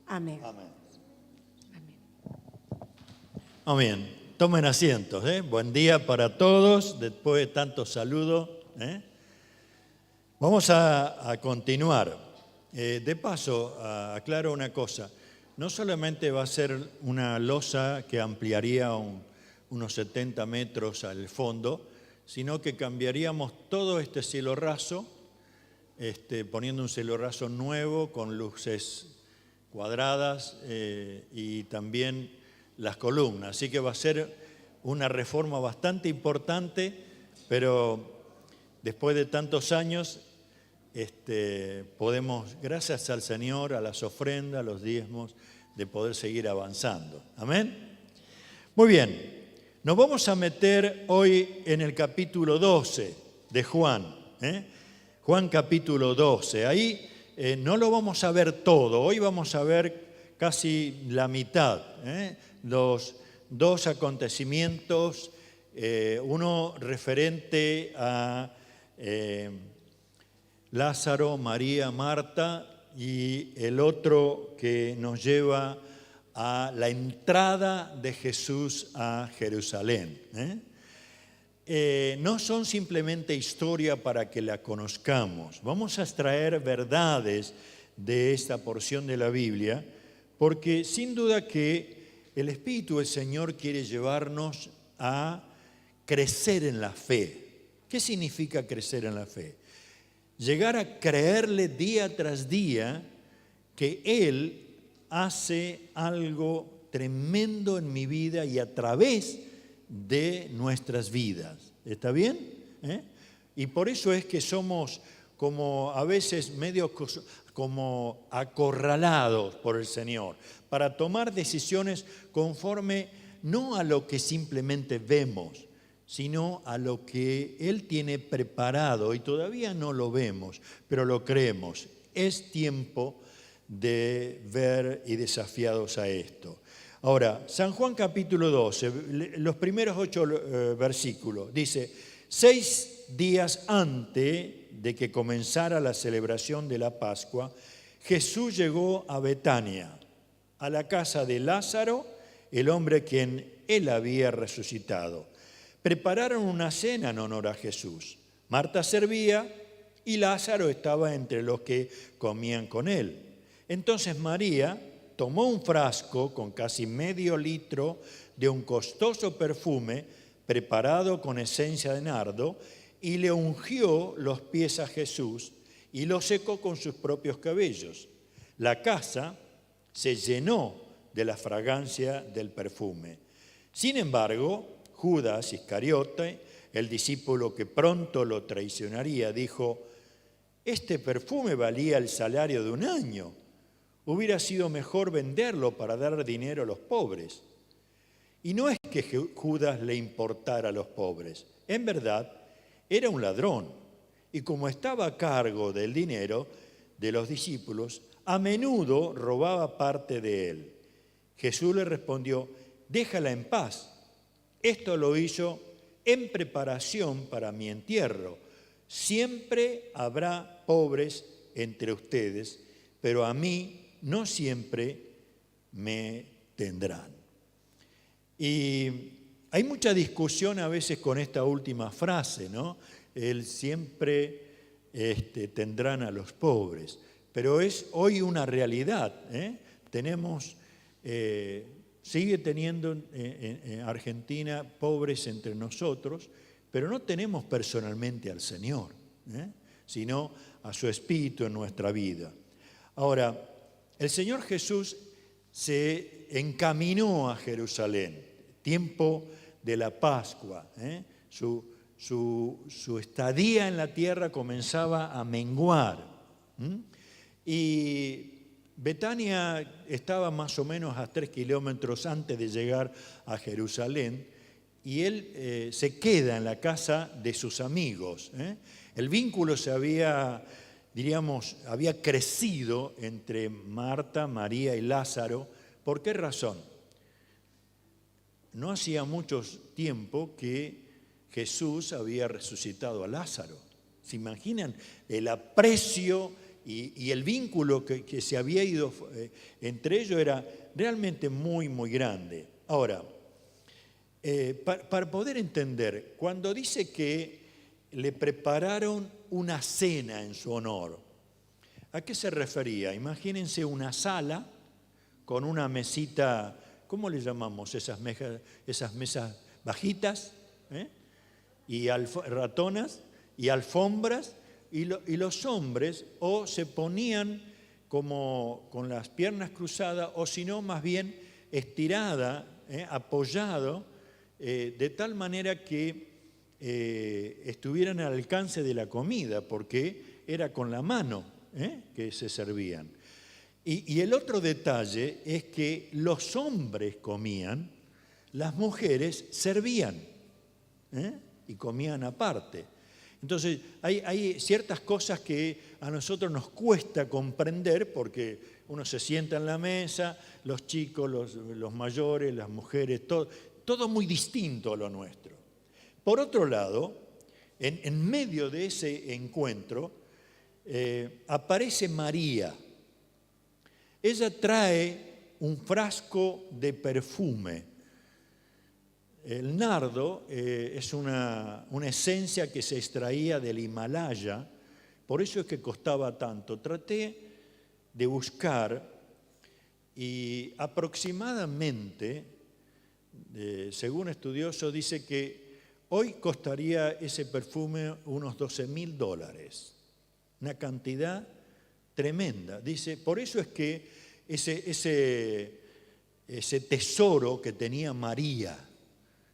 Amén. Amén. Amén. Amén. Tomen asientos. Buen día para todos, después de tanto saludo. Vamos a continuar. De paso, aclaro una cosa. No solamente va a ser una losa que ampliaría unos 70 metros al fondo, sino que cambiaríamos todo este cielo raso, poniendo un cielo raso nuevo con luces cuadradas y también las columnas. Así que va a ser una reforma bastante importante, pero después de tantos años podemos, gracias al Señor, a las ofrendas, a los diezmos, de poder seguir avanzando. Amén. Muy bien, nos vamos a meter hoy en el capítulo 12 de Juan. Juan capítulo 12. Ahí no lo vamos a ver todo, hoy vamos a ver casi la mitad. Los dos acontecimientos, uno referente a Lázaro, María, Marta, y el otro que nos lleva a la entrada de Jesús a Jerusalén. No son simplemente historia para que la conozcamos. Vamos a extraer verdades de esta porción de la Biblia, porque sin duda que el Espíritu del Señor quiere llevarnos a crecer en la fe. ¿Qué significa crecer en la fe? Llegar a creerle día tras día que Él hace algo tremendo en mi vida y a través de nuestras vidas. ¿Está bien? Y por eso es que somos como a veces medio como acorralados por el Señor, para tomar decisiones conforme no a lo que simplemente vemos, sino a lo que Él tiene preparado y todavía no lo vemos, pero lo creemos. Es tiempo de ver y desafiados a esto. Ahora, San Juan capítulo 12, los primeros 8 versículos, dice: 6 días antes de que comenzara la celebración de la Pascua, Jesús llegó a Betania, a la casa de Lázaro, el hombre quien Él había resucitado. Prepararon una cena en honor a Jesús. Marta servía y Lázaro estaba entre los que comían con él. Entonces María tomó un frasco con casi medio litro de un costoso perfume preparado con esencia de nardo y le ungió los pies a Jesús y lo secó con sus propios cabellos. La casa se llenó de la fragancia del perfume. Sin embargo, Judas Iscariote, el discípulo que pronto lo traicionaría, dijo: este perfume valía el salario de un año. Hubiera sido mejor venderlo para dar dinero a los pobres. Y no es que Judas le importara a los pobres. En verdad, era un ladrón. Y como estaba a cargo del dinero de los discípulos, a menudo robaba parte de él. Jesús le respondió: déjala en paz. Esto lo hizo en preparación para mi entierro. Siempre habrá pobres entre ustedes, pero a mí no siempre me tendrán. Y hay mucha discusión a veces con esta última frase, ¿no? Él siempre tendrán a los pobres, pero es hoy una realidad. Tenemos... sigue teniendo en Argentina pobres entre nosotros, pero no tenemos personalmente al Señor, sino a su Espíritu en nuestra vida. Ahora, el Señor Jesús se encaminó a Jerusalén, tiempo de la Pascua. Su estadía en la tierra comenzaba a menguar. Y Betania estaba más o menos a 3 kilómetros antes de llegar a Jerusalén y él se queda en la casa de sus amigos. El vínculo había crecido entre Marta, María y Lázaro. ¿Por qué razón? No hacía mucho tiempo que Jesús había resucitado a Lázaro. ¿Se imaginan el aprecio y el vínculo que se había ido entre ellos era realmente muy, muy grande. Ahora, para poder entender, cuando dice que le prepararon una cena en su honor, ¿a qué se refería? Imagínense una sala con una mesita, ¿cómo le llamamos esas mesas bajitas? Y ratonas y alfombras, y los hombres o se ponían como con las piernas cruzadas, o si no, más bien estirada, apoyado, de tal manera que estuvieran al alcance de la comida, porque era con la mano que se servían. Y el otro detalle es que los hombres comían, las mujeres servían, y comían aparte. Entonces, hay ciertas cosas que a nosotros nos cuesta comprender, porque uno se sienta en la mesa, los chicos, los mayores, las mujeres, todo muy distinto a lo nuestro. Por otro lado, en medio de ese encuentro, aparece María. Ella trae un frasco de perfume. El nardo es una esencia que se extraía del Himalaya, por eso es que costaba tanto. Traté de buscar y aproximadamente, según estudiosos, dice que hoy costaría ese perfume unos $12.000, una cantidad tremenda. Dice, por eso es que ese tesoro que tenía María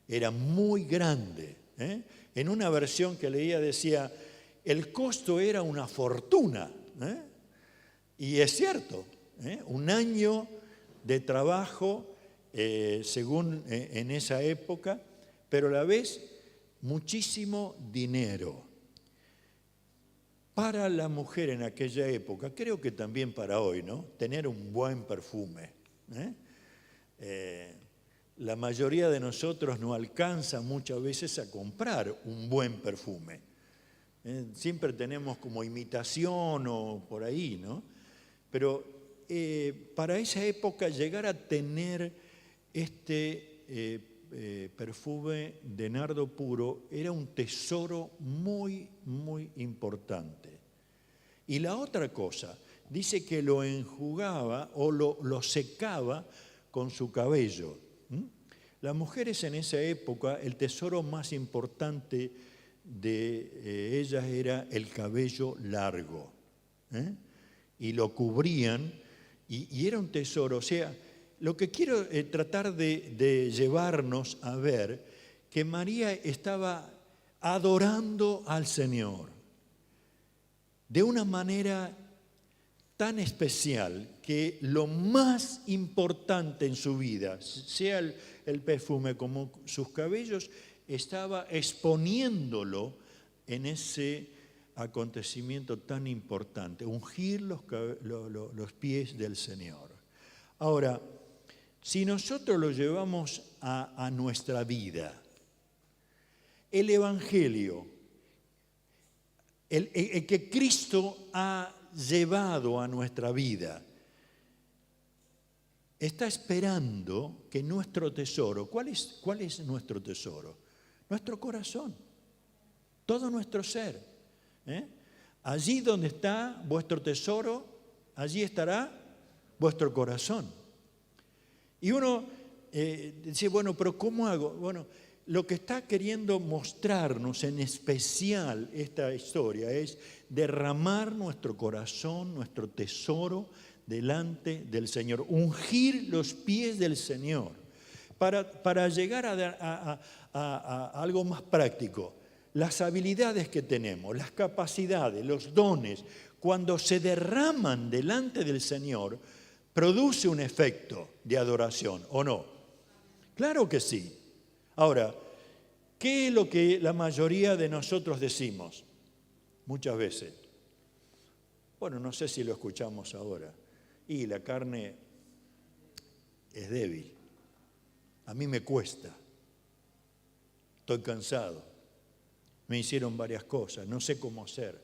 era muy grande. En una versión que leía decía, el costo era una fortuna. Y es cierto, un año de trabajo, según en esa época, pero a la vez muchísimo dinero. Para la mujer en aquella época, creo que también para hoy, ¿no? Tener un buen perfume. La mayoría de nosotros no alcanza muchas veces a comprar un buen perfume. Siempre tenemos como imitación o por ahí, ¿no? Pero para esa época llegar a tener este perfume de nardo puro era un tesoro muy, muy importante. Y la otra cosa, dice que lo enjugaba o lo secaba con su cabello. Las mujeres en esa época, el tesoro más importante de ellas era el cabello largo. Y lo cubrían y era un tesoro. O sea, lo que quiero tratar de llevarnos a ver, que María estaba adorando al Señor de una manera tan especial que lo más importante en su vida, sea el perfume como sus cabellos, estaba exponiéndolo en ese acontecimiento tan importante, ungir los pies del Señor. Ahora, si nosotros lo llevamos a nuestra vida, el Evangelio, el que Cristo ha llevado a nuestra vida, está esperando que nuestro tesoro, ¿cuál es nuestro tesoro? Nuestro corazón, todo nuestro ser. Allí donde está vuestro tesoro, allí estará vuestro corazón. Y uno dice, bueno, pero ¿cómo hago? Bueno, lo que está queriendo mostrarnos en especial esta historia es derramar nuestro corazón, nuestro tesoro delante del Señor, ungir los pies del Señor para llegar a algo más práctico. Las habilidades que tenemos, las capacidades, los dones, cuando se derraman delante del Señor, produce un efecto de adoración, ¿o no? Claro que sí. Ahora, ¿qué es lo que la mayoría de nosotros decimos? Muchas veces. Bueno, no sé si lo escuchamos ahora. Y la carne es débil. A mí me cuesta. Estoy cansado. Me hicieron varias cosas, no sé cómo hacer.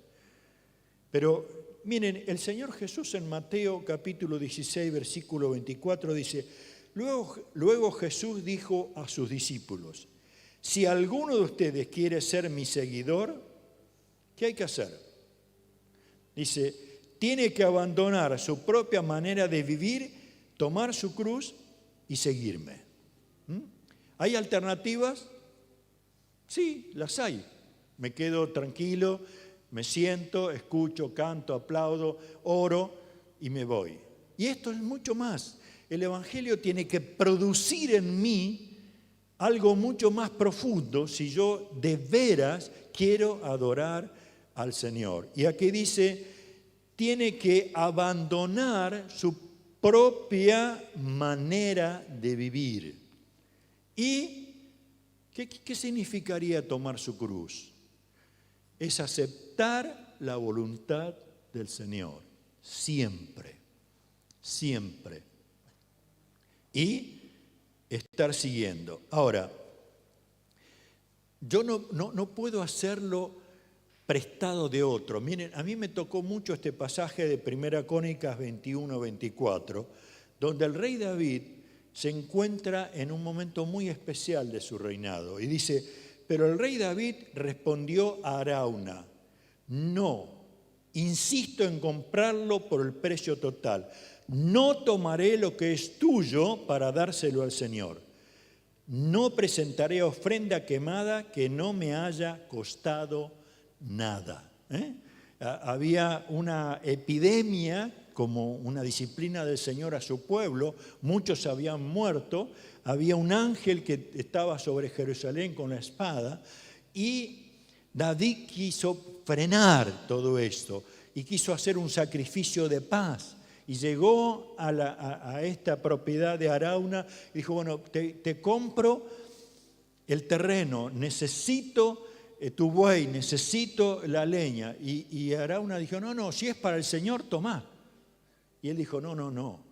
Pero miren, el Señor Jesús en Mateo capítulo 16, versículo 24 dice, luego Jesús dijo a sus discípulos, si alguno de ustedes quiere ser mi seguidor, ¿qué hay que hacer? Dice, tiene que abandonar su propia manera de vivir, tomar su cruz y seguirme. ¿Hay alternativas? Sí, las hay. Me quedo tranquilo, me siento, escucho, canto, aplaudo, oro y me voy. Y esto es mucho más. El Evangelio tiene que producir en mí algo mucho más profundo si yo de veras quiero adorar al Señor. Y aquí dice, tiene que abandonar su propia manera de vivir. ¿Y qué significaría tomar su cruz? Es aceptar la voluntad del Señor, siempre, siempre. Y estar siguiendo. Ahora, yo no puedo hacerlo prestado de otro. Miren, a mí me tocó mucho este pasaje de 1 Crónicas 21-24, donde el rey David se encuentra en un momento muy especial de su reinado. Y dice, pero el rey David respondió a Arauna, no, insisto en comprarlo por el precio total. No tomaré lo que es tuyo para dárselo al Señor. No presentaré ofrenda quemada que no me haya costado nada. Había una epidemia como una disciplina del Señor a su pueblo. Muchos habían muerto. Había un ángel que estaba sobre Jerusalén con la espada. Y David quiso frenar todo esto y quiso hacer un sacrificio de paz. Y llegó a esta propiedad de Arauna y dijo, bueno, te compro el terreno, necesito tu buey, necesito la leña. Y Arauna dijo, no, si es para el Señor, tomá. Y él dijo, no.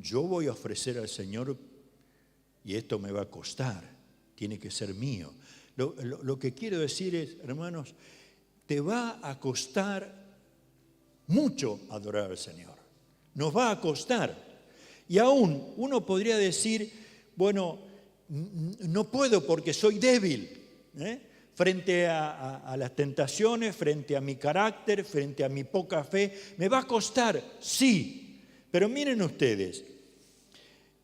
Yo voy a ofrecer al Señor y esto me va a costar, tiene que ser mío. Lo que quiero decir es, hermanos, te va a costar mucho adorar al Señor. Nos va a costar. Y aún uno podría decir, bueno, no puedo porque soy débil. Frente a las tentaciones, frente a mi carácter, frente a mi poca fe. ¿Me va a costar? Sí. Pero miren ustedes,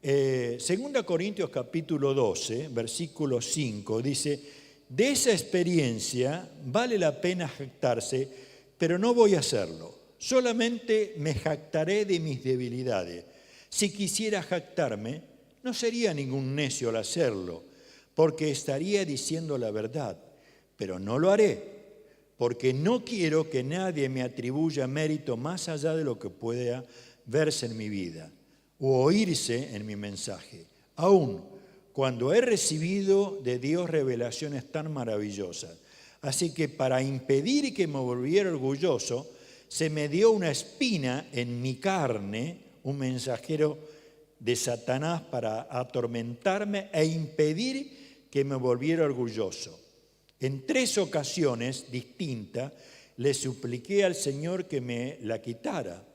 2 Corintios capítulo 12, versículo 5, dice, de esa experiencia vale la pena jactarse, pero no voy a hacerlo. Solamente me jactaré de mis debilidades. Si quisiera jactarme, no sería ningún necio al hacerlo, porque estaría diciendo la verdad. Pero no lo haré, porque no quiero que nadie me atribuya mérito más allá de lo que pueda verse en mi vida o oírse en mi mensaje. Aún cuando he recibido de Dios revelaciones tan maravillosas. Así que para impedir que me volviera orgulloso, se me dio una espina en mi carne, un mensajero de Satanás para atormentarme e impedir que me volviera orgulloso. En 3 ocasiones distintas le supliqué al Señor que me la quitara.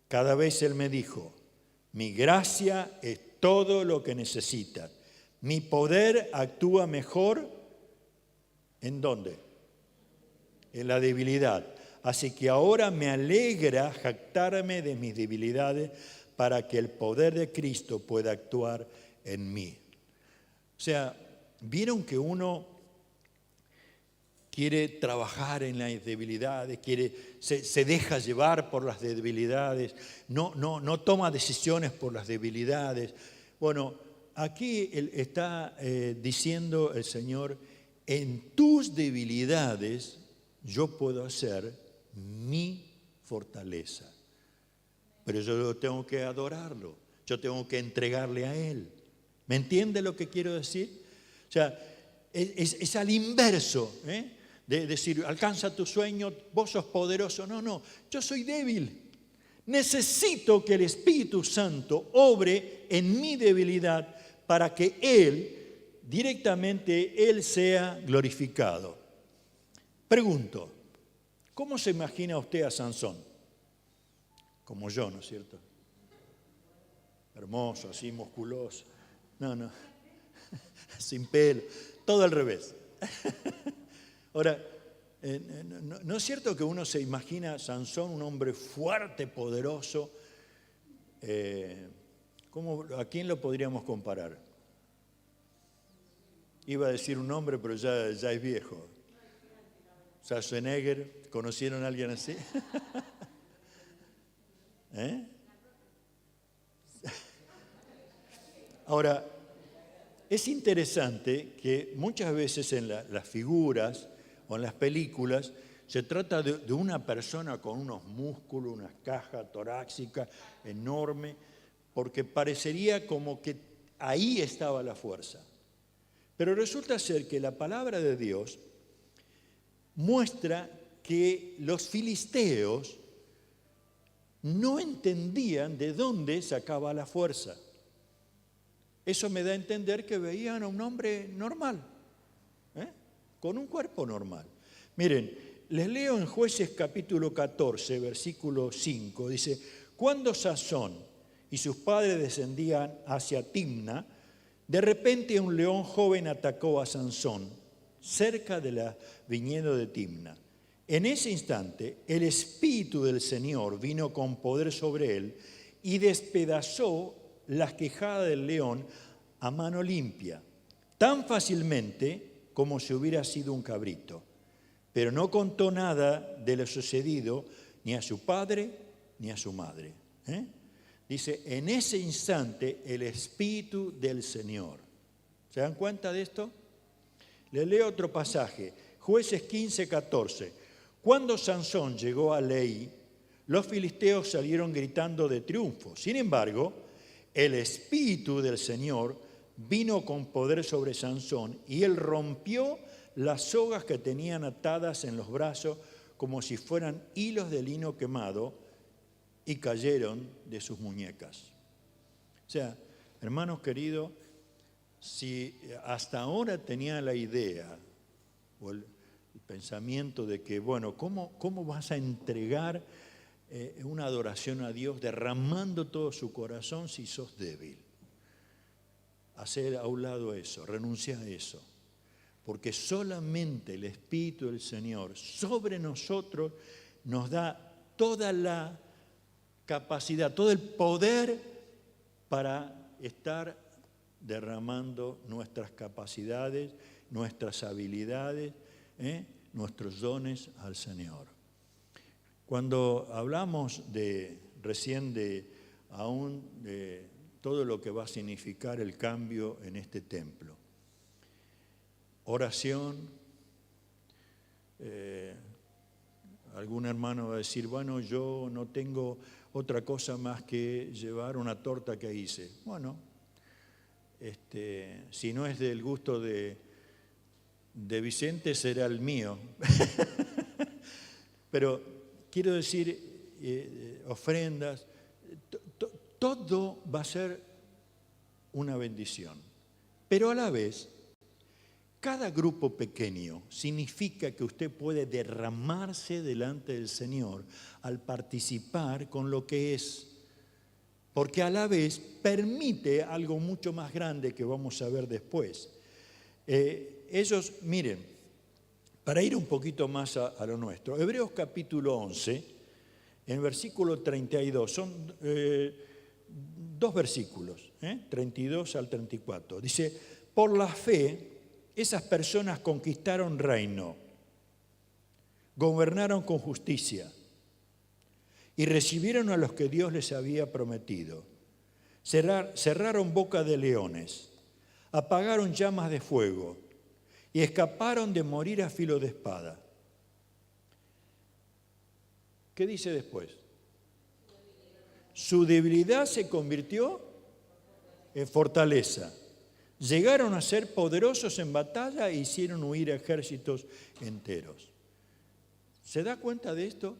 Cada vez Él me dijo, mi gracia es todo lo que necesitas. Mi poder actúa mejor, ¿en dónde? En la debilidad. Así que ahora me alegra jactarme de mis debilidades para que el poder de Cristo pueda actuar en mí. O sea, ¿vieron que uno quiere trabajar en las debilidades, se deja llevar por las debilidades, no toma decisiones por las debilidades? Bueno, aquí está diciendo el Señor, en tus debilidades yo puedo hacer mi fortaleza. Pero yo tengo que adorarlo, yo tengo que entregarle a Él. ¿Me entiende lo que quiero decir? O sea, es al inverso, de decir, alcanza tu sueño, vos sos poderoso. No, yo soy débil. Necesito que el Espíritu Santo obre en mi debilidad para que directamente Él sea glorificado. Pregunto, ¿Cómo se imagina usted a Sansón? Como yo, ¿no es cierto? Hermoso, así, musculoso. No, sin pelo, todo al revés. Ahora, ¿no es cierto que uno se imagina a Sansón un hombre fuerte, poderoso? ¿A quién lo podríamos comparar? Iba a decir un nombre, pero ya es viejo. Schwarzenegger, ¿conocieron a alguien así? Ahora, es interesante que muchas veces en las figuras o en las películas se trata de una persona con unos músculos, una caja torácica enorme, porque parecería como que ahí estaba la fuerza. Pero resulta ser que la palabra de Dios muestra que los filisteos no entendían de dónde sacaba la fuerza. Eso me da a entender que veían a un hombre normal, con un cuerpo normal. Miren, les leo en Jueces capítulo 14, versículo 5, dice: cuando Sansón y sus padres descendían hacia Timna, de repente un león joven atacó a Sansón cerca de la viñedo de Timna. En ese instante, el Espíritu del Señor vino con poder sobre él y despedazó las quejadas del león a mano limpia, tan fácilmente como si hubiera sido un cabrito. Pero no contó nada de lo sucedido ni a su padre ni a su madre. Dice, en ese instante el Espíritu del Señor. ¿Se dan cuenta de esto? Les leo otro pasaje, Jueces 15, 14. Cuando Sansón llegó a Leí, los filisteos salieron gritando de triunfo. Sin embargo, el Espíritu del Señor vino con poder sobre Sansón y él rompió las sogas que tenían atadas en los brazos como si fueran hilos de lino quemado y cayeron de sus muñecas. O sea, hermanos queridos, si hasta ahora tenía la idea o el pensamiento de que, bueno, ¿cómo vas a entregar una adoración a Dios derramando todo su corazón si sos débil? Hacer a un lado eso, renuncia a eso. Porque solamente el Espíritu del Señor sobre nosotros nos da toda la capacidad, todo el poder para estar derramando nuestras capacidades, nuestras habilidades, nuestros dones al Señor. Cuando hablamos recién de todo lo que va a significar el cambio en este templo, oración, algún hermano va a decir, bueno, yo no tengo otra cosa más que llevar una torta que hice. Bueno, si no es del gusto de Vicente, será el mío. Pero quiero decir, ofrendas, todo va a ser una bendición. Pero a la vez, cada grupo pequeño significa que usted puede derramarse delante del Señor al participar con lo que es. Porque a la vez permite algo mucho más grande que vamos a ver después. Ellos, miren, para ir un poquito más a lo nuestro, Hebreos capítulo 11, en versículo 32, son dos versículos, 32 al 34. Dice, por la fe, esas personas conquistaron reino, gobernaron con justicia y recibieron a los que Dios les había prometido. Cerraron boca de leones, apagaron llamas de fuego y escaparon de morir a filo de espada. ¿Qué dice después? Su debilidad se convirtió en fortaleza. Llegaron a ser poderosos en batalla e hicieron huir ejércitos enteros. ¿Se da cuenta de esto?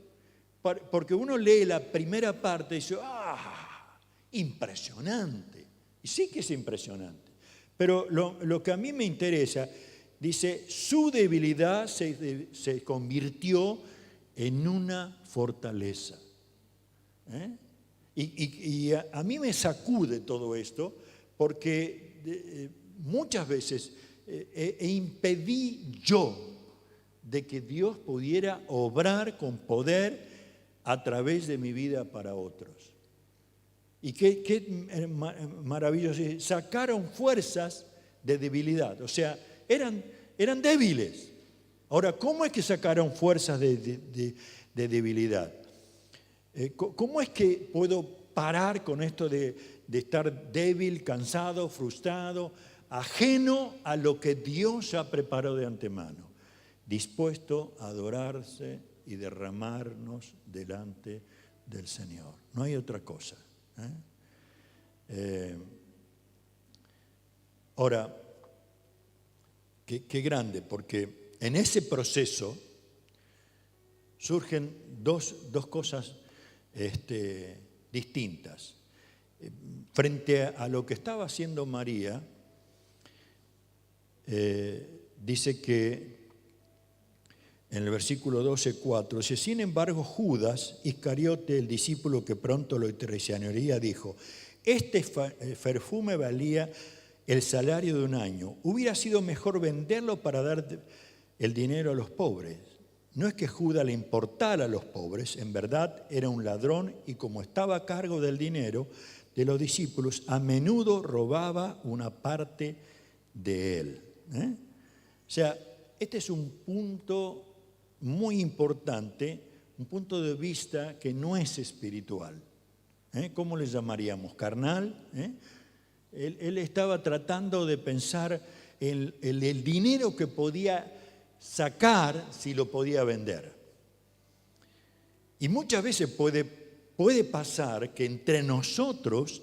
Porque uno lee la primera parte y dice, ¡ah! Impresionante. Y sí que es impresionante. Pero lo que a mí me interesa, dice, su debilidad se convirtió en una fortaleza. Y a mí me sacude todo esto porque muchas veces impedí yo de que Dios pudiera obrar con poder a través de mi vida para otros. Y qué maravilloso, sacaron fuerzas de debilidad, o sea, eran débiles. Ahora, ¿cómo es que sacaron fuerzas de debilidad? ¿Cómo es que puedo parar con esto de estar débil, cansado, frustrado, ajeno a lo que Dios ha preparado de antemano? Dispuesto a adorarse y derramarnos delante del Señor. No hay otra cosa. Ahora, qué grande, porque en ese proceso surgen dos cosas distintas. Frente a lo que estaba haciendo María, dice que en el versículo 12:4, dice: sin embargo, Judas Iscariote, el discípulo que pronto lo traicionaría, dijo: este perfume valía el salario de un año. Hubiera sido mejor venderlo para dar el dinero a los pobres. No es que Judas le importara a los pobres, en verdad era un ladrón y como estaba a cargo del dinero de los discípulos, a menudo robaba una parte de él. O sea, este es un punto muy importante, un punto de vista que no es espiritual. ¿Cómo le llamaríamos? ¿Carnal? Él estaba tratando de pensar en el dinero que podía sacar si lo podía vender. Y muchas veces puede pasar que entre nosotros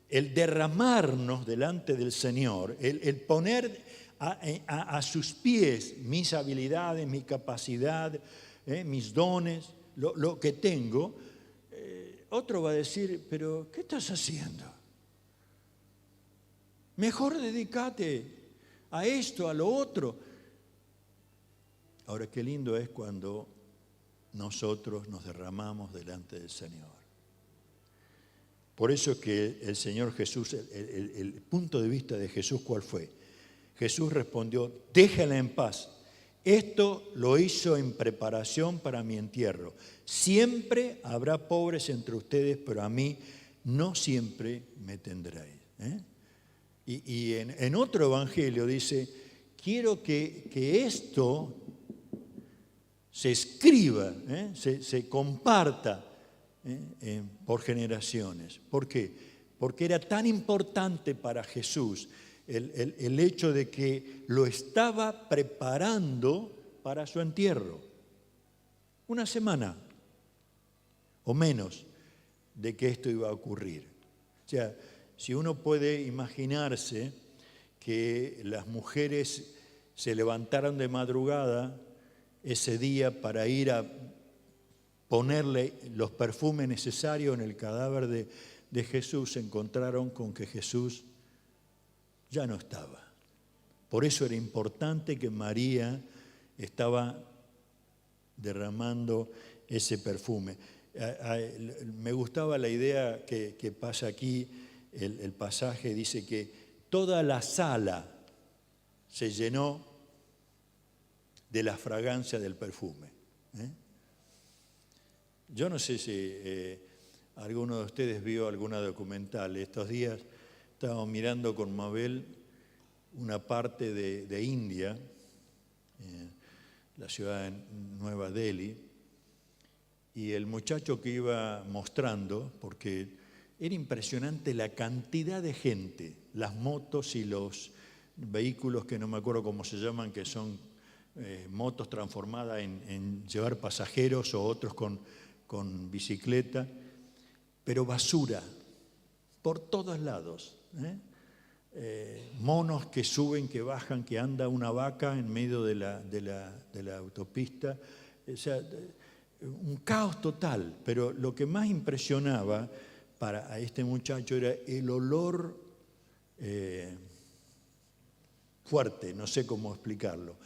el derramarnos delante del Señor, el poner a sus pies mis habilidades, mi capacidad, mis dones, lo que tengo, otro va a decir: pero ¿qué estás haciendo? Mejor dedícate a esto, a lo otro. Ahora, qué lindo es cuando nosotros nos derramamos delante del Señor. Por eso es que el Señor Jesús, el punto de vista de Jesús, ¿cuál fue? Jesús respondió: déjala en paz. Esto lo hizo en preparación para mi entierro. Siempre habrá pobres entre ustedes, pero a mí no siempre me tendréis. Y en otro evangelio dice: quiero que esto se escriba, se comparta por generaciones. ¿Por qué? Porque era tan importante para Jesús el hecho de que lo estaba preparando para su entierro. Una semana o menos de que esto iba a ocurrir. O sea, si uno puede imaginarse que las mujeres se levantaron de madrugada ese día para ir a ponerle los perfumes necesarios en el cadáver de Jesús, se encontraron con que Jesús ya no estaba. Por eso era importante que María estaba derramando ese perfume. Me gustaba la idea que pasa aquí, el pasaje dice que toda la sala se llenó de la fragancia del perfume. Yo no sé si alguno de ustedes vio alguna documental. Estos días estábamos mirando con Mabel una parte de India, la ciudad de Nueva Delhi, y el muchacho que iba mostrando, porque era impresionante la cantidad de gente, las motos y los vehículos que no me acuerdo cómo se llaman, que son motos transformadas en llevar pasajeros o otros con bicicleta, pero basura por todos lados. Monos que suben, que bajan, que anda una vaca en medio de la autopista. O sea, un caos total, pero lo que más impresionaba a este muchacho era el olor fuerte, no sé cómo explicarlo.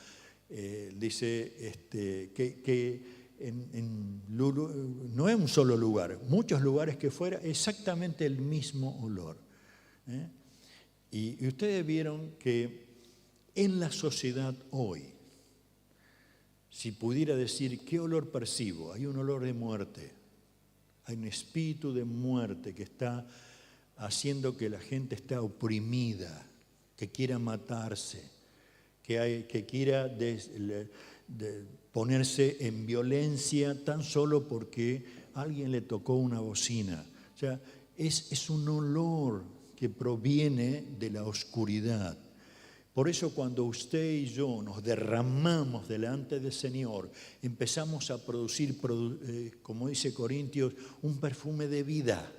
Dice que no es un solo lugar, muchos lugares que fuera exactamente el mismo olor. Y ustedes vieron que en la sociedad hoy, si pudiera decir qué olor percibo, hay un olor de muerte, hay un espíritu de muerte que está haciendo que la gente esté oprimida, que quiera matarse, que quiera ponerse en violencia tan solo porque alguien le tocó una bocina. O sea, es un olor que proviene de la oscuridad. Por eso cuando usted y yo nos derramamos delante del Señor, empezamos a producir, como dice Corintios, un perfume de vida.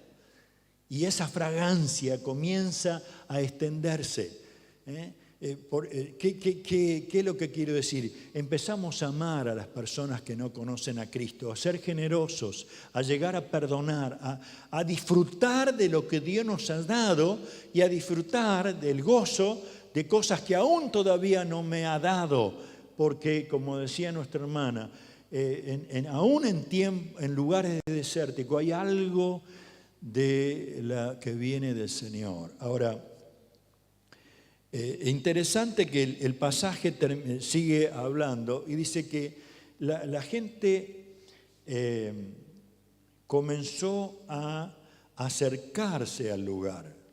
Y esa fragancia comienza a extenderse. ¿Qué es lo que quiero decir? Empezamos a amar a las personas que no conocen a Cristo, a ser generosos, a llegar a perdonar, a disfrutar de lo que Dios nos ha dado y a disfrutar del gozo de cosas que aún todavía no me ha dado. Porque, como decía nuestra hermana, aún en lugares desérticos hay algo que viene del Señor. Ahora, interesante que el pasaje sigue hablando y dice que la gente comenzó a acercarse al lugar.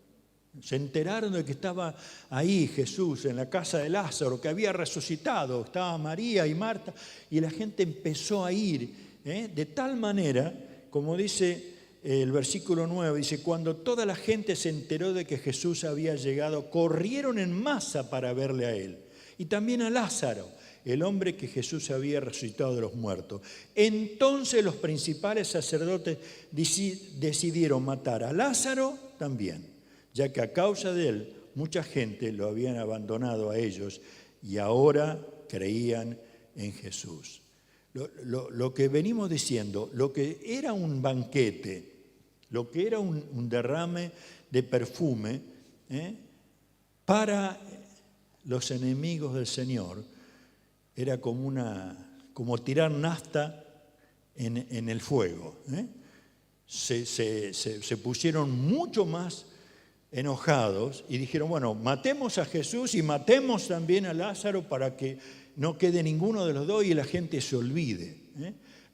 Se enteraron de que estaba ahí Jesús en la casa de Lázaro, que había resucitado, estaba María y Marta, y la gente empezó a ir, de tal manera, como dice el versículo 9, dice, cuando toda la gente se enteró de que Jesús había llegado, corrieron en masa para verle a él, y también a Lázaro, el hombre que Jesús había resucitado de los muertos. Entonces los principales sacerdotes decidieron matar a Lázaro también, ya que a causa de él mucha gente lo habían abandonado a ellos y ahora creían en Jesús. Lo que venimos diciendo, lo que era un banquete, lo que era un derrame de perfume, para los enemigos del Señor, era como tirar nafta en el fuego. Se pusieron mucho más enojados y dijeron, bueno, matemos a Jesús y matemos también a Lázaro para que no quede ninguno de los dos y la gente se olvide.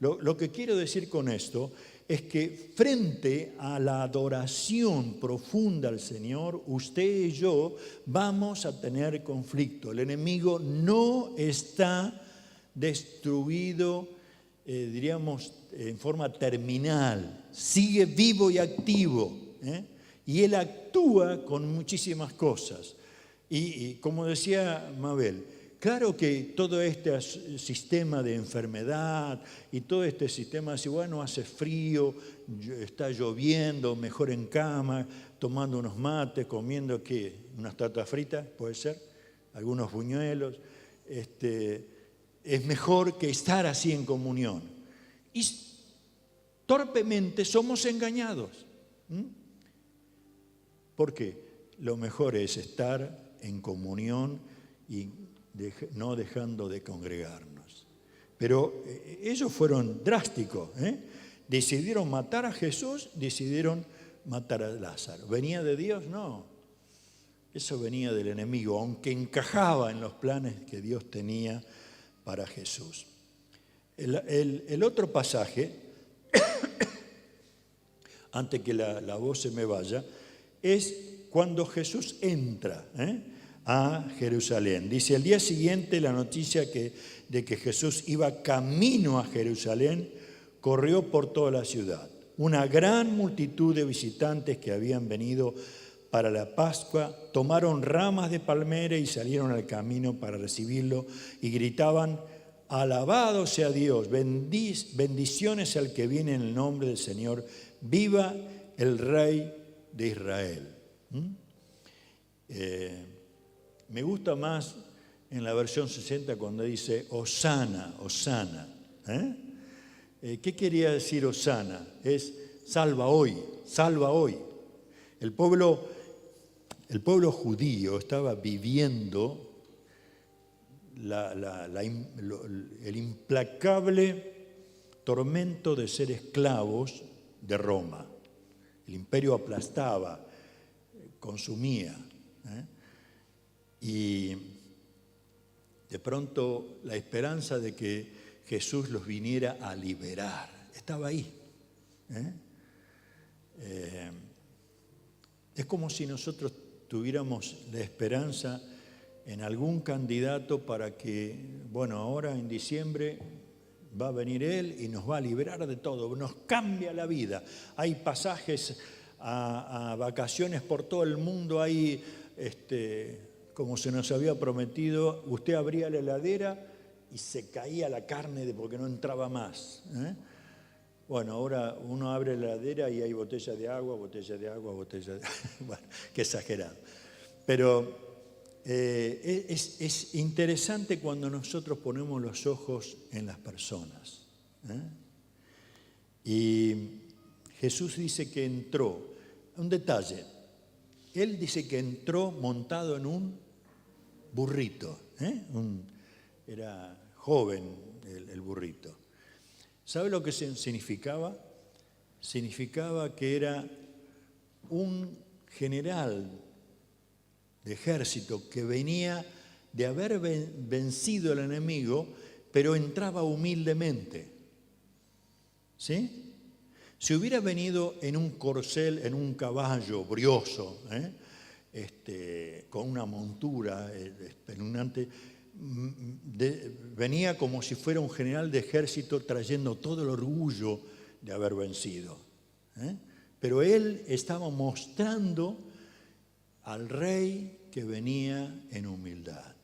Lo que quiero decir con esto es que frente a la adoración profunda al Señor, usted y yo vamos a tener conflicto. El enemigo no está destruido, diríamos, en forma terminal. Sigue vivo y activo, y él actúa con muchísimas cosas. Y como decía Mabel, claro que todo este sistema de enfermedad y todo este sistema de, bueno, hace frío, está lloviendo, mejor en cama, tomando unos mates, comiendo, ¿qué? Unas tatas fritas, puede ser, algunos buñuelos. Es mejor que estar así en comunión. Y torpemente somos engañados. ¿Por qué? Lo mejor es estar en comunión y no dejando de congregarnos. Pero ellos fueron drásticos. Decidieron matar a Jesús, decidieron matar a Lázaro. ¿Venía de Dios? No. Eso venía del enemigo, aunque encajaba en los planes que Dios tenía para Jesús. El otro pasaje, antes que la voz se me vaya, es cuando Jesús entra a Jerusalén. Dice, al día siguiente la noticia de que Jesús iba camino a Jerusalén corrió por toda la ciudad. Una gran multitud de visitantes que habían venido para la Pascua tomaron ramas de palmera y salieron al camino para recibirlo y gritaban, alabado sea Dios, bendiciones al que viene en el nombre del Señor, viva el Rey de Israel. Me gusta más en la versión 60 cuando dice Hosana, Hosana. ¿Qué quería decir Hosana? Es salva hoy, salva hoy. El pueblo judío estaba viviendo el implacable tormento de ser esclavos de Roma. El imperio aplastaba, consumía. Y de pronto la esperanza de que Jesús los viniera a liberar estaba ahí. Es como si nosotros tuviéramos la esperanza en algún candidato para que, bueno, ahora en diciembre va a venir él y nos va a liberar de todo, nos cambia la vida. Hay pasajes a vacaciones por todo el mundo, hay, como se nos había prometido, usted abría la heladera y se caía la carne porque no entraba más. Bueno, ahora uno abre la heladera y hay botella de agua, botella de agua, botella de agua. Bueno, qué exagerado. Pero es interesante cuando nosotros ponemos los ojos en las personas. Y Jesús dice que entró. Un detalle. Él dice que entró montado en un burrito. Era joven el burrito. ¿Sabe lo que significaba? Significaba que era un general de ejército que venía de haber vencido al enemigo, pero entraba humildemente. ¿Sí? Si hubiera venido en un corcel, en un caballo brioso, con una montura espeluznante, venía como si fuera un general de ejército trayendo todo el orgullo de haber vencido. Pero él estaba mostrando al rey que venía en humildad.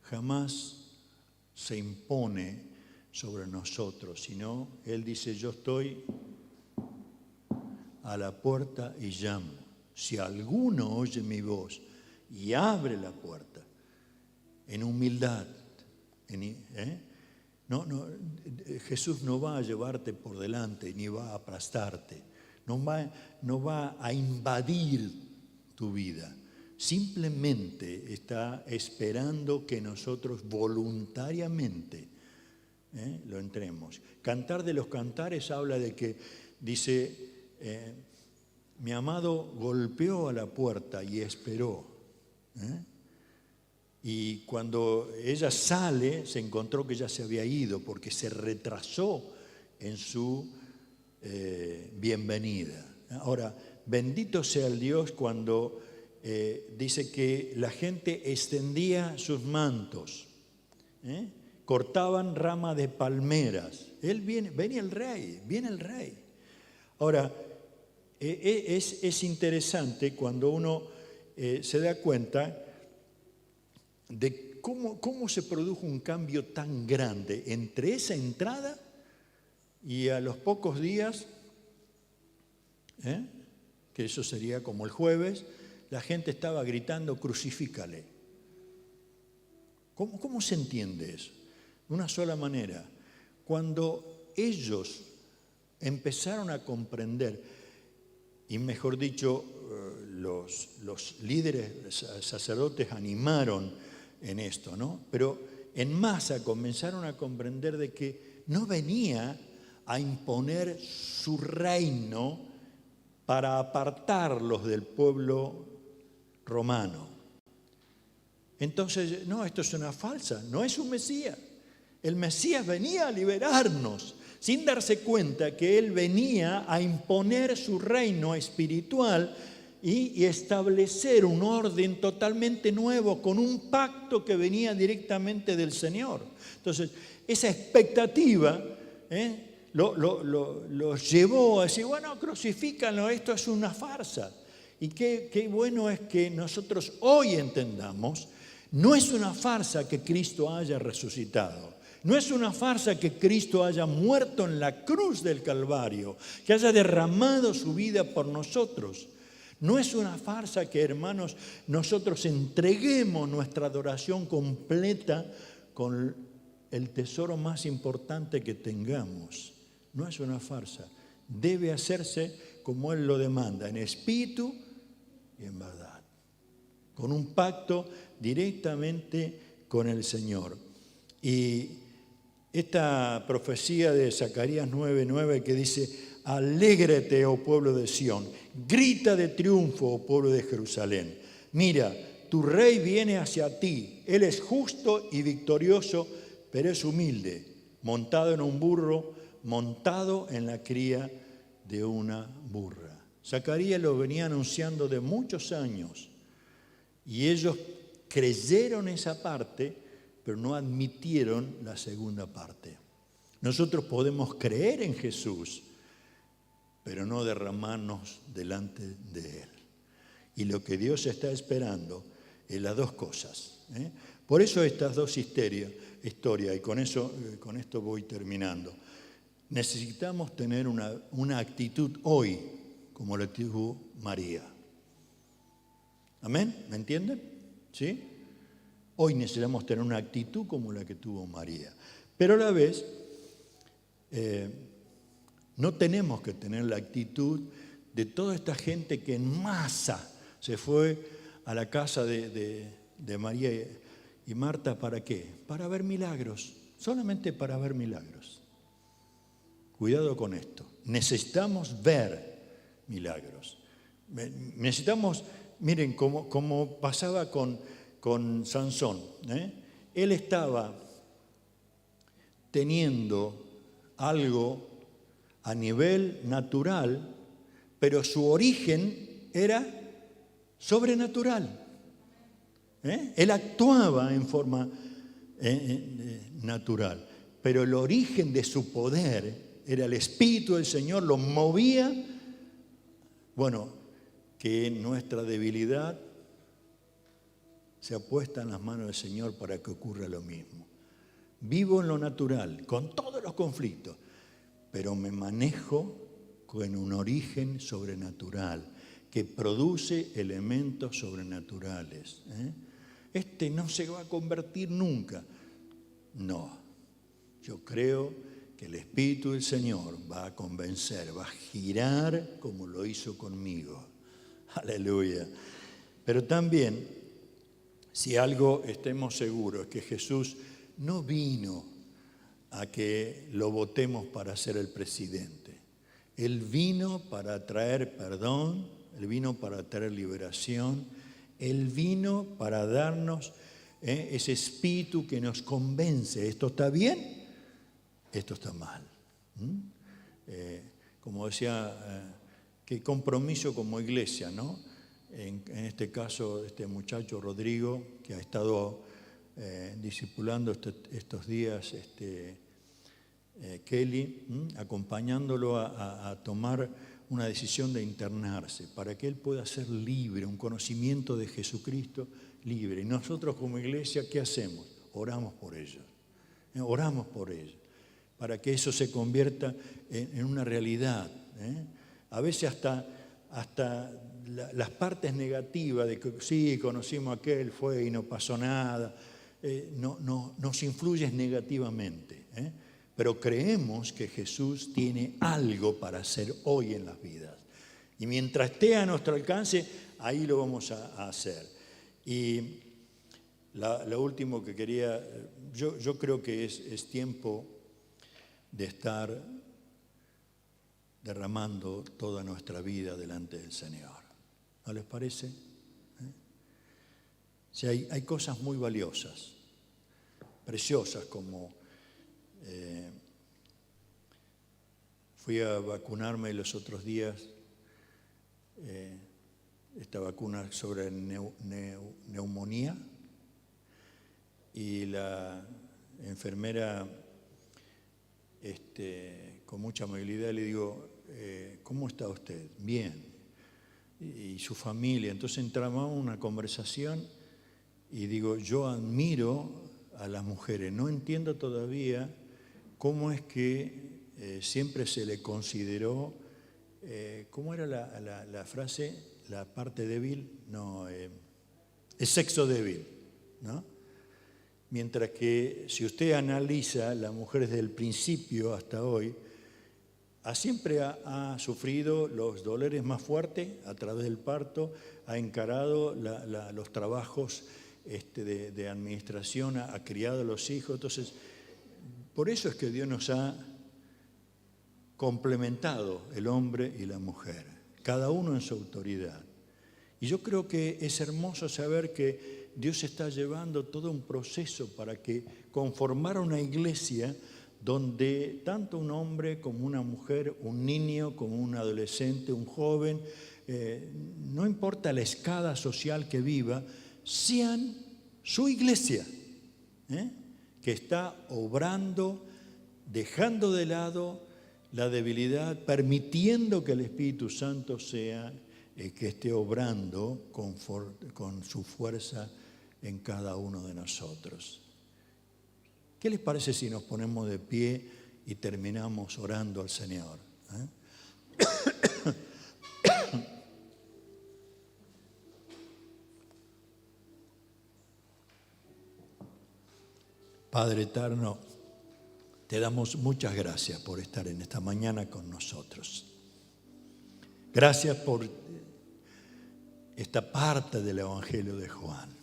Jamás se impone sobre nosotros, sino él dice: yo estoy a la puerta y llamo. Si alguno oye mi voz y abre la puerta, en humildad, Jesús no va a llevarte por delante ni va a aplastarte, no va a invadir tu vida. Simplemente está esperando que nosotros voluntariamente lo entremos. Cantar de los Cantares habla de que, dice, mi amado golpeó a la puerta y esperó. Y cuando ella sale, se encontró que ya se había ido porque se retrasó en su bienvenida. Ahora, bendito sea el Dios cuando dice que la gente extendía sus mantos, cortaban ramas de palmeras. Venía el rey, viene el rey. Ahora, es interesante cuando uno se da cuenta de cómo se produjo un cambio tan grande entre esa entrada y a los pocos días, que eso sería como el jueves, la gente estaba gritando: crucifícale. ¿Cómo se entiende eso? De una sola manera. Cuando ellos empezaron a comprender, y mejor dicho, los líderes sacerdotes animaron en esto, ¿no? Pero en masa comenzaron a comprender de que no venía a imponer su reino para apartarlos del pueblo romano. Entonces, no, esto es una falsa, no es un Mesías. El Mesías venía a liberarnos, sin darse cuenta que Él venía a imponer su reino espiritual y establecer un orden totalmente nuevo, con un pacto que venía directamente del Señor. Entonces, esa expectativa los llevó a decir: bueno, crucifícanlo, esto es una farsa. Y qué bueno es que nosotros hoy entendamos, no es una farsa que Cristo haya resucitado. No es una farsa que Cristo haya muerto en la cruz del Calvario, que haya derramado su vida por nosotros. No es una farsa que, hermanos, nosotros entreguemos nuestra adoración completa con el tesoro más importante que tengamos. No es una farsa. Debe hacerse como Él lo demanda, en espíritu y en verdad, con un pacto directamente con el Señor. Y esta profecía de Zacarías 9:9 que dice: alégrate, oh pueblo de Sión, grita de triunfo, oh pueblo de Jerusalén. Mira, tu rey viene hacia ti, él es justo y victorioso, pero es humilde, montado en un burro, montado en la cría de una burra. Zacarías lo venía anunciando de muchos años y ellos creyeron esa parte, pero no admitieron la segunda parte. Nosotros podemos creer en Jesús, pero no derramarnos delante de Él. Y lo que Dios está esperando es las dos cosas. Por eso estas dos historias, y con esto voy terminando. Necesitamos tener una actitud hoy como la tuvo María. ¿Amén? ¿Me entienden? ¿Sí? Hoy necesitamos tener una actitud como la que tuvo María. Pero a la vez, no tenemos que tener la actitud de toda esta gente que en masa se fue a la casa de María y Marta. ¿Para qué? Para ver milagros, solamente para ver milagros. Cuidado con esto. Necesitamos ver milagros. Necesitamos, miren, como pasaba con Sansón. Él estaba teniendo algo a nivel natural, pero su origen era sobrenatural. Él actuaba en forma natural, pero el origen de su poder era el Espíritu del Señor, lo movía. Bueno, que nuestra debilidad se puesta en las manos del Señor para que ocurra lo mismo. Vivo en lo natural, con todos los conflictos, pero me manejo con un origen sobrenatural que produce elementos sobrenaturales. Este no se va a convertir nunca. No, yo creo que el Espíritu del Señor va a convencer, va a girar como lo hizo conmigo. Aleluya. Pero también, si algo estemos seguros, es que Jesús no vino a que lo votemos para ser el presidente. Él vino para traer perdón, Él vino para traer liberación, Él vino para darnos ese espíritu que nos convence. ¿Esto está bien? Esto está mal. Como decía, qué compromiso como iglesia, ¿no? En este caso, este muchacho Rodrigo, que ha estado discipulando estos días, Kelly, acompañándolo a tomar una decisión de internarse, para que él pueda ser libre, un conocimiento de Jesucristo libre. Y nosotros como iglesia, ¿qué hacemos? Oramos por ellos. Oramos por ellos, para que eso se convierta en una realidad. A veces hasta las partes negativas de que sí, conocimos a aquel, fue y no pasó nada, nos influye negativamente. Pero creemos que Jesús tiene algo para hacer hoy en las vidas. Y mientras esté a nuestro alcance, ahí lo vamos a hacer. Y lo último que quería, yo creo que es tiempo de estar derramando toda nuestra vida delante del Señor. ¿No les parece? Si hay cosas muy valiosas, preciosas, como fui a vacunarme los otros días, esta vacuna sobre neumonía, y la enfermera, con mucha amabilidad, le digo, ¿cómo está usted? Bien. Y su familia. Entonces entramos en una conversación y digo, yo admiro a las mujeres. No entiendo todavía cómo es que siempre se le consideró, ¿cómo era la frase? La parte débil, no, el sexo débil, ¿no? Mientras que si usted analiza, la mujer desde el principio hasta hoy, siempre ha sufrido los dolores más fuertes a través del parto, ha encarado los trabajos de administración ha criado a los hijos. Entonces, por eso es que Dios nos ha complementado el hombre y la mujer, cada uno en su autoridad. Y yo creo que es hermoso saber que Dios está llevando todo un proceso para que conformara una iglesia donde tanto un hombre como una mujer, un niño como un adolescente, un joven, no importa la escala social que viva, sean su iglesia, que está obrando, dejando de lado la debilidad, permitiendo que el Espíritu Santo sea que esté obrando con su fuerza en cada uno de nosotros. ¿Qué les parece si nos ponemos de pie y terminamos orando al Señor? Padre eterno, te damos muchas gracias por estar en esta mañana con nosotros. Gracias por esta parte del Evangelio de Juan.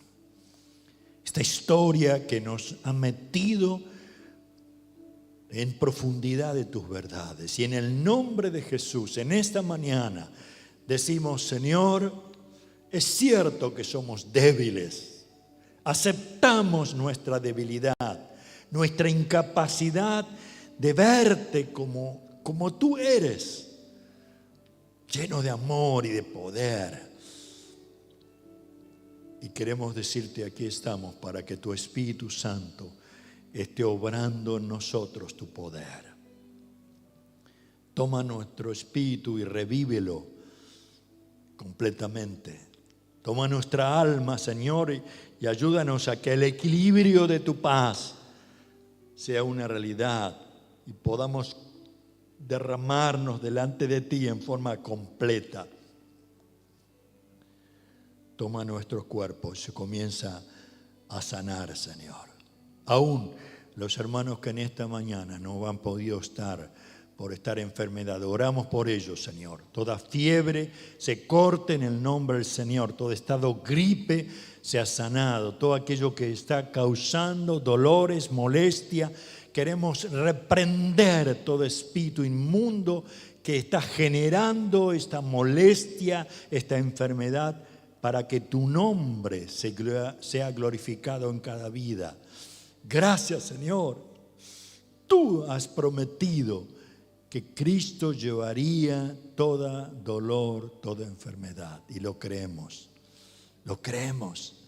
Esta historia que nos ha metido en profundidad de tus verdades. Y en el nombre de Jesús, en esta mañana, decimos, Señor, es cierto que somos débiles. Aceptamos nuestra debilidad, nuestra incapacidad de verte como tú eres, lleno de amor y de poder. Y queremos decirte, aquí estamos para que tu Espíritu Santo esté obrando en nosotros tu poder. Toma nuestro espíritu y revívelo completamente. Toma nuestra alma, Señor, y ayúdanos a que el equilibrio de tu paz sea una realidad y podamos derramarnos delante de ti en forma completa. Toma nuestros cuerpos y comienza a sanar, Señor. Aún los hermanos que en esta mañana no han podido estar por esta enfermedad, oramos por ellos, Señor. Toda fiebre se corte en el nombre del Señor. Todo estado gripe sea sanado. Todo aquello que está causando dolores, molestia, queremos reprender todo espíritu inmundo que está generando esta molestia, esta enfermedad, para que tu nombre sea glorificado en cada vida. Gracias, Señor. Tú has prometido que Cristo llevaría todo dolor, toda enfermedad. Y lo creemos. Lo creemos.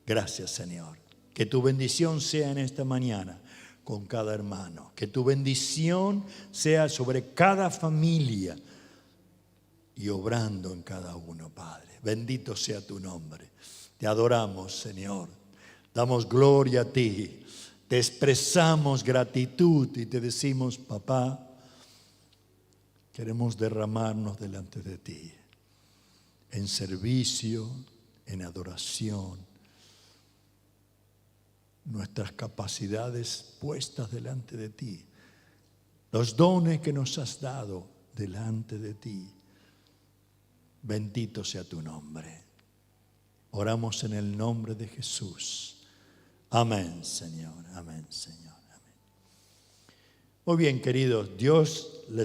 Gracias, Señor. Que tu bendición sea en esta mañana con cada hermano. Que tu bendición sea sobre cada familia y obrando en cada uno, Padre. Bendito sea tu nombre. Te adoramos, Señor. Damos gloria a ti. Te expresamos gratitud y te decimos, papá, queremos derramarnos delante de ti. En servicio, en adoración. Nuestras capacidades puestas delante de ti. Los dones que nos has dado delante de ti. Bendito sea tu nombre. Oramos en el nombre de Jesús. Amén, Señor. Amén, Señor. Amén. Muy bien, queridos, Dios les